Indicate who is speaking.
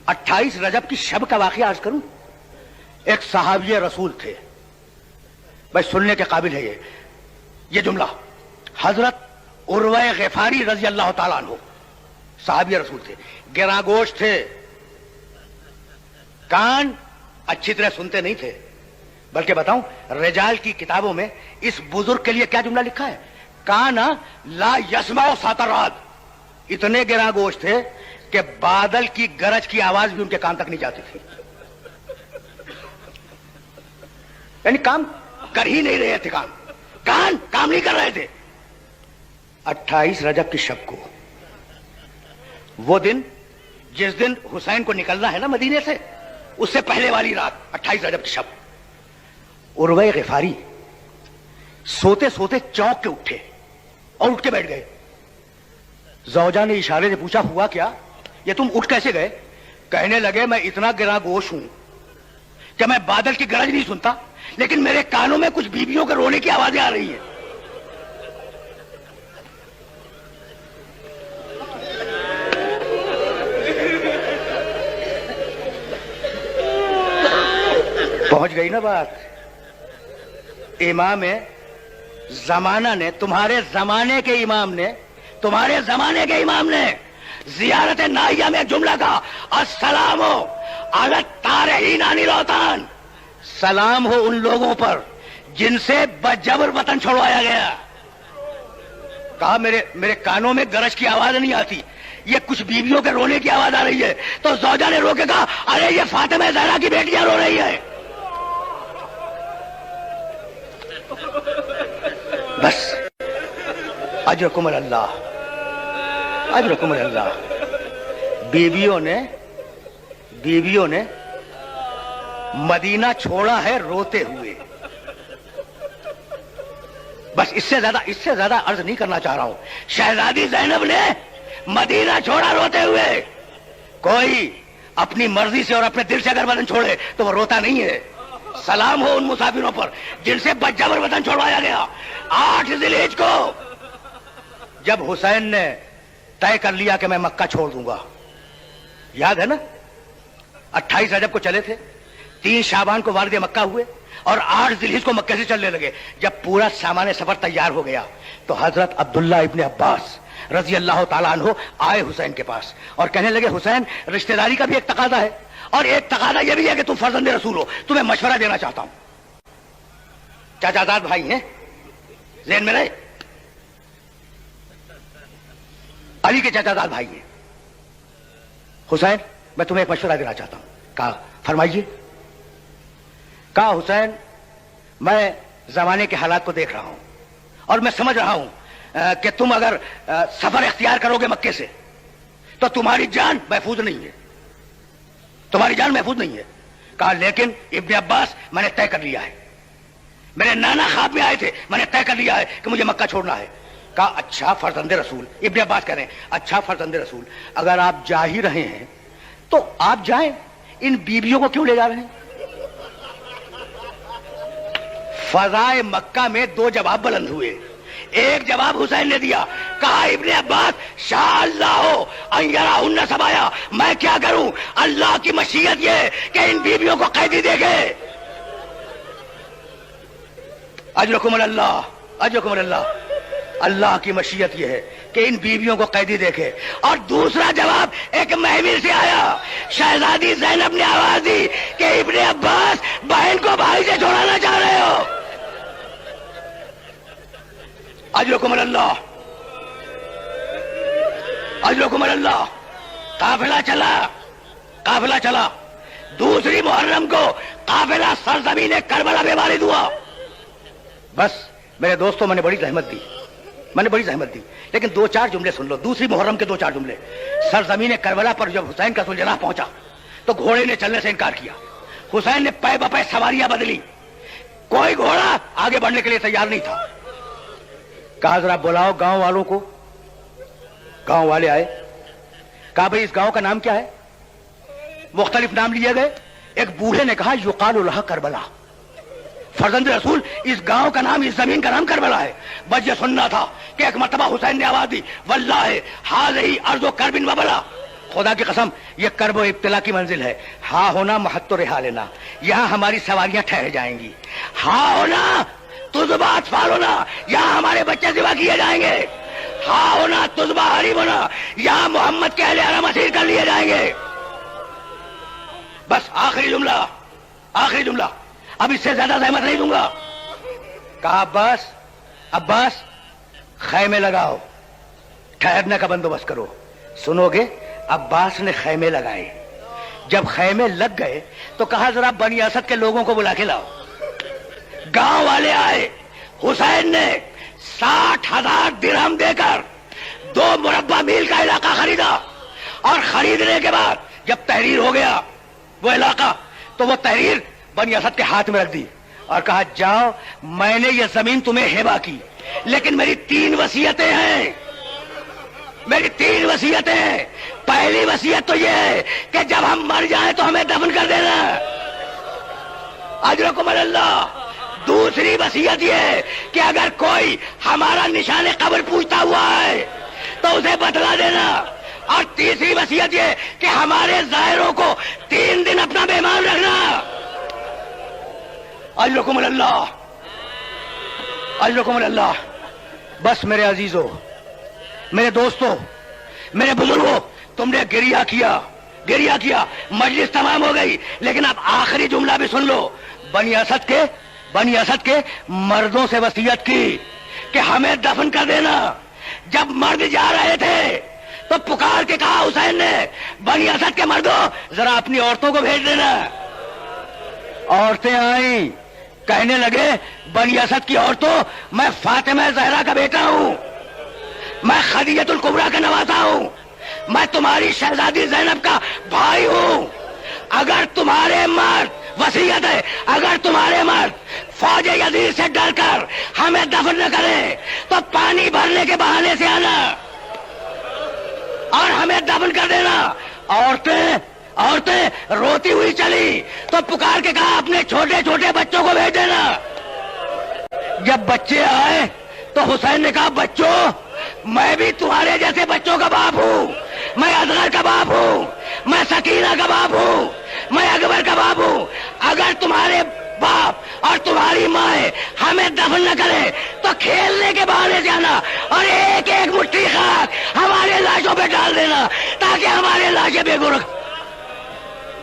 Speaker 1: 28 रजब की शब का वाकया अर्ज करूं। एक सहाबी रसूल थे, भाई सुनने के काबिल है ये जुमला। हजरत उर्वा ग़िफ़ारी रजी अल्लाह ताला अन्हु सहाबी रसूल थे, गिरागोश थे, कान अच्छी तरह सुनते नहीं थे। बल्कि बताऊं, रिजाल की किताबों में इस बुजुर्ग के लिए क्या जुमला लिखा है, काना ला यस्माउ सातरात। इतने गिरागोश थे कि बादल की गरज की आवाज भी उनके कान तक नहीं जाती थी, यानी काम कर ही नहीं रहे थे, कान काम नहीं कर रहे थे। 28 रजब की शब को, वो दिन जिस दिन हुसैन को निकलना है ना मदीने से, उससे पहले वाली रात 28 रजब की शब, उर्वा ग़िफ़ारी सोते सोते चौंक के उठे और उठ के बैठ गए। ज़ौजा ने इशारे से पूछा, हुआ क्या, ये तुम उठ कैसे गए? कहने लगे, मैं इतना गिरागोश हूं कि मैं बादल की गरज नहीं सुनता, लेकिन मेरे कानों में कुछ बीवियों के रोने की आवाजें आ रही हैं। पहुंच गई ना बात। इमाम जमाना ने, तुम्हारे जमाने के इमाम ने, तुम्हारे जमाने के इमाम ने जियारत नाहिया में जुमला का, अस्सलाम हो अला तारहीन अनिल औतान, सलाम हो उन लोगों पर जिनसे बजबर वतन छुड़वाया गया। कहा, मेरे कानों में गरज की आवाज नहीं आती, ये कुछ बीवियों के रोने की आवाज आ रही है। तो ज़ौजा ने रो के कहा, अरे ये फातिमा ज़हरा की बेटियां रो रही है। बस अजरकुम अल्लाह, अजरकुम अल्लाह। बीवियों ने मदीना छोड़ा है रोते हुए। बस इससे ज्यादा अर्ज नहीं करना चाह रहा हूं। शहजादी ज़ैनब ने मदीना छोड़ा रोते हुए। कोई अपनी मर्जी से और अपने दिल से अगर वतन छोड़े तो वो रोता नहीं है। सलाम हो उन मुसाफिरों पर जिनसे बजबर वतन छोड़वाया गया। 8 ज़िलहिज को जब हुसैन ने तय कर लिया कि मैं मक्का छोड़ दूंगा, याद है ना, 28 रजब को चले थे, 3 शाबान को वारिद मक्का हुए और 8 ज़िलहिज को मक्के से चलने लगे। जब पूरा सामान सफर तैयार हो गया तो हजरत अब्दुल्ला इब्न अब्बास रजी अल्लाह ताला अन्हु आए हुसैन के पास और कहने लगे, हुसैन, रिश्तेदारी का भी एक तकादा है और एक तकादा यह भी है कि तुम फर्जंदे रसूल हो, तुम्हें मशवरा देना चाहता हूं। चाचाजाद भाई हैं, ज़हन में रहे, अली के चाचाजाद भाई हैं। हुसैन, मैं तुम्हें एक मशवरा देना चाहता हूं। कहा, फरमाइए। कहा, हुसैन, मैं जमाने के हालात को देख रहा हूं और मैं समझ रहा हूं कि तुम अगर सफर इख्तियार करोगे मक्के से तो तुम्हारी जान महफूज नहीं है, तुम्हारी जान महफूज नहीं है। कहा, लेकिन इब्न अब्बास, मैंने तय कर लिया है, मेरे नाना ख्वाब में आए थे, मैंने तय कर लिया है कि मुझे मक्का छोड़ना है। कहा, अच्छा फर्जंदे रसूल, इब्न अब्बास कह रहे हैं, अच्छा फर्जंदे रसूल, अगर आप जा ही रहे हैं तो आप जाएं, इन बीवियों को क्यों ले जा रहे हैं? फजाए मक्का में 2 जवाब बुलंद हुए। एक जवाब हुसैन ने दिया, कहा, इब्ने अब्बास, शाअल्लाह सबाया, मैं क्या करूं, अल्लाह की मशीयत ये कि इन बीवियों को कैदी देखे। अजरकुम अल्लाह, अजरकुम अल्लाह, अल्लाह की मशीयत ये है कि इन बीवियों को कैदी देखे। और दूसरा जवाब एक महफिल से आया, शहजादी ज़ैनब ने आवाज दी कि इब्ने अब्बास, बहन को भाई से छोड़ाना चाह रहे हो। अजरकुम अल्लाह, अजरकुम अल्लाह। काफिला चला। दूसरी मुहर्रम को काफिला सरजमीन करबला में वारिद हुआ। बस मेरे दोस्तों, मैंने बड़ी जहमत दी, लेकिन 2-4 जुमले सुन लो। दूसरी मुहर्रम के 2-4 जुमले। सरजमीन करबला पर जब हुसैन का सुलझना पहुंचा तो घोड़े ने चलने से इनकार किया। हुसैन ने पै बपै सवारियां बदली, कोई घोड़ा आगे बढ़ने के लिए तैयार नहीं था। कहा, जरा बुलाओ गांव वालों को। गांव वाले आए। कहा, भाई इस गांव का नाम क्या है? मुख्तलिफ नाम लिए गए। एक बूढ़े ने कहा, युकालु लहा करबला। फर्जंद रसूल, इस गांव का नाम, इस जमीन का नाम करबला है। बस ये सुनना था कि एक मर्तबा हुसैन ने आवाज दी, वल्लाहि हाज़िही अर्ज़ु करबिन व बला, خدا کی قسم یہ کرب و ابتلا کی منزل ہے. ہاں ہونا محت و رہا لینا, یہاں ہماری سواریاں ٹھہر جائیں گی. ہاں ہونا تجبہ اطفال ہونا, یہاں ہمارے بچے ذبح کیے جائیں گے. ہاں ہونا تجبہ حریم ہونا, یہاں محمد کے اہل حرم اسیر کر لیے جائیں گے. بس آخری جملہ, آخری جملہ, اب اس سے زیادہ زحمت نہیں دوں گا. کہا عباس, عباس خیمے لگاؤ, ٹھہرنے کا بندوبست کرو. سنو گے؟ عباس نے خیمے لگائے. جب خیمے لگ گئے تو کہا ذرا بنی اسد کے لوگوں کو بلا کے لاؤ. گاؤں والے آئے. حسین نے 60,000 درہم دے کر 2 مربع میل کا علاقہ خریدا, اور خریدنے کے بعد جب تحریر ہو گیا وہ علاقہ, تو وہ تحریر بنی اسد کے ہاتھ میں رکھ دی اور کہا جاؤ, میں نے یہ زمین تمہیں ہبہ کی, لیکن میری 3 وصیتیں ہیں, میری 3 وصیتیں ہیں. پہلی وصیت تو یہ ہے کہ جب ہم مر جائیں تو ہمیں دفن کر دینا, اجرکم اللہ. دوسری وصیت یہ ہے کہ اگر کوئی ہمارا نشان قبر پوچھتا ہوا ہے تو اسے بتلا دینا. اور تیسری وصیت یہ کہ ہمارے ظاہروں کو 3 دن اپنا مہمان رکھنا. اجرکم اللہ, اجرکم اللہ. بس میرے عزیزو, میرے دوستو, میرے بزرگوں, تم نے گریہ کیا, گریہ کیا, مجلس تمام ہو گئی, لیکن اب آخری جملہ بھی سن لو. بنی اسد کے مردوں سے وصیت کی کہ ہمیں دفن کر دینا. جب مرد جا رہے تھے تو پکار کے کہا حسین نے, بنی اسد کے مردوں ذرا اپنی عورتوں کو بھیج دینا. عورتیں آئیں, کہنے لگے بنی اسد کی عورتوں, میں فاطمہ زہرا کا بیٹا ہوں, میں خدیجۃ الکبریٰ کا نواسا ہوں, میں تمہاری شہزادی زینب کا بھائی ہوں. اگر تمہارے مرد, وصیت ہے, اگر تمہارے مرد فوج یزید سے ڈر کر ہمیں دفن نہ کریں تو پانی بھرنے کے بہانے سے آنا اور ہمیں دفن کر دینا. عورتیں روتی ہوئی چلی تو پکار کے کہا اپنے چھوٹے چھوٹے بچوں کو بھیج دینا. جب بچے آئے تو حسین نے کہا بچوں, میں بھی تمہارے جیسے بچوں کا باپ ہوں, میں اصغر کا باپ ہوں, میں سکینہ کا باپ ہوں, میں اکبر کا باپ ہوں. اگر تمہارے باپ اور تمہاری ماں ہمیں دفن نہ کرے تو کھیلنے کے بہانے سے آنا اور ایک ایک مٹھی خاک ہمارے لاشوں پہ ڈال دینا تاکہ ہمارے لاشیں بے گناہ